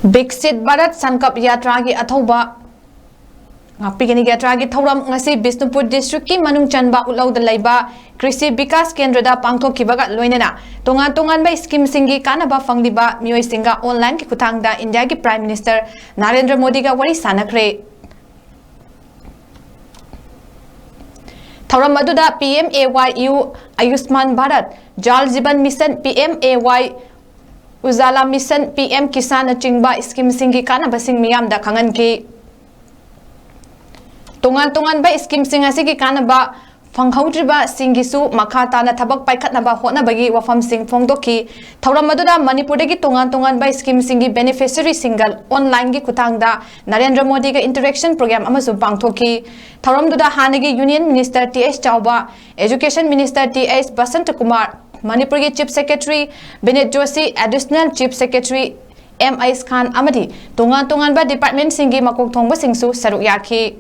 Bixit Bharat Sankap Yatra gi athauba ngapigini yatra gi thoram ngasi Bisnupur district ki manung chanba ulauda laiba Krishi Bikas Kendra da pangthokhibaga loinena tongan ba scheme singgi kanaba phangleba MEEOISINGA online ki Khuthangda India ki Prime Minister Narendra Modi ga Wari Sanakhre thoram aduda PMAYU Ayushman Bharat Jal Jeevan Mission PMAY Ujala Mission PM Kisan Chingba scheme singgi kanaba sing miyam da khangan ki tongan ba scheme sing asigi kanaba phanghaudriba singgisu makha na thabak paikhatnaba hotnabagi wafam sing phongdoki thoram aduda manipur gi tongan ba scheme singi beneficiary single online gi Khuthangda Narendra Modi ga interaction program amasu pangthoki thoram duda hanagi Union Minister TS Chauba Education Minister TS Basant Kumar Manipur ki Chief Secretary Binet Joshi Additional Chief Secretary M.I. Khan Amadi tongan ba department singi makok thongba singsu saruk yaki